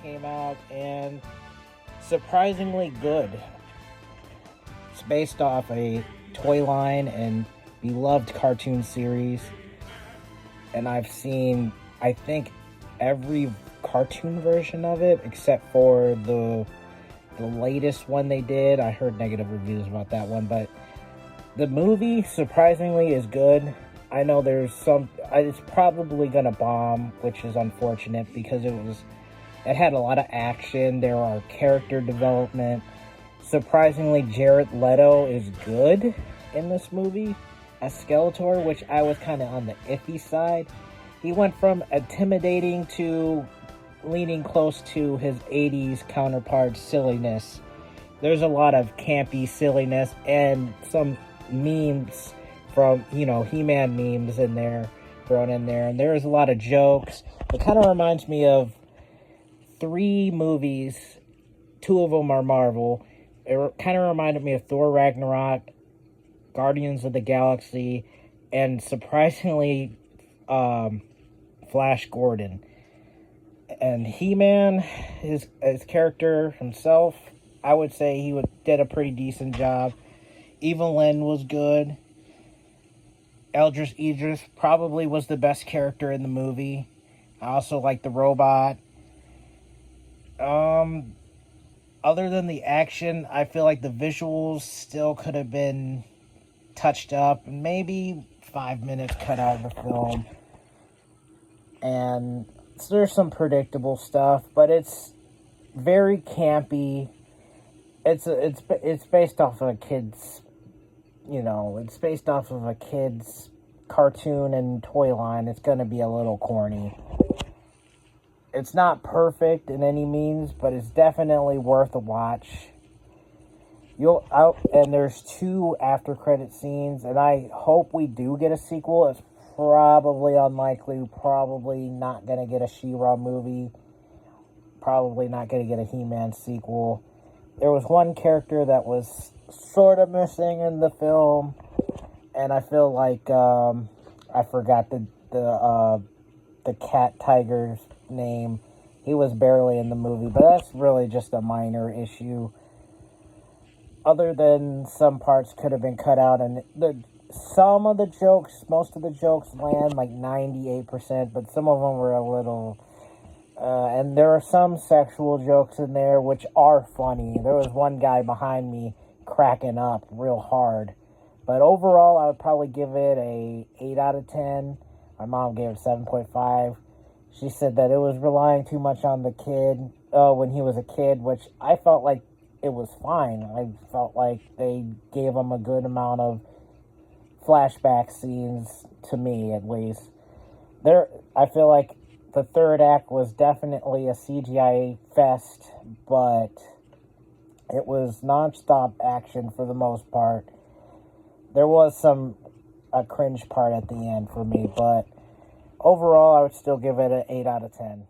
came out, and surprisingly good. It's based off a toy line and beloved cartoon series, and I've seen, I think, every cartoon version of it except for the latest one they did. I heard negative reviews about that one, but the movie surprisingly is good. I know it's probably gonna bomb, which is unfortunate because it had a lot of action. There are character development. Surprisingly, Jared Leto is good in this movie as Skeletor, which I was kind of on the iffy side. He went from intimidating to leaning close to his 80s counterpart silliness. There's a lot of campy silliness and some memes from, He-Man memes in there, thrown in there. And there's a lot of jokes. It kind of reminds me of 3 movies. 2 of them are Marvel. It kind of reminded me of Thor Ragnarok, Guardians of the Galaxy, and surprisingly, Flash Gordon. And He-Man, his character himself, I would say he did a pretty decent job. Evelyn was good. Eldris Idris probably was the best character in the movie. I also like the robot. Other than the action, I feel like the visuals still could have been touched up. Maybe 5 minutes cut out of the film. And there's some predictable stuff, but it's very campy. It's based off of a kid's, it's based off of a kid's cartoon and toy line. It's going to be a little corny. It's not perfect in any means, but it's definitely worth a watch. And there's 2 after credit scenes, and I hope we do get a sequel. It's probably unlikely. Probably not gonna get a She-Ra movie. Probably not gonna get a He-Man sequel. There was one character that was sort of missing in the film, and I feel like I forgot the cat tiger's name. He was barely in the movie, but that's really just a minor issue. Other than some parts could have been cut out, and most of the jokes land like 98%, but some of them were a little, and there are some sexual jokes in there which are funny. There was one guy behind me cracking up real hard, but overall I would probably give it a 8 out of 10. My mom gave it 7.5. She said that it was relying too much on the kid when he was a kid, which I felt like it was fine. I felt like they gave him a good amount of flashback scenes, to me at least. I feel like the third act was definitely a CGI fest, but it was non-stop action for the most part. There was a cringe part at the end for me, but overall I would still give it an 8 out of 10.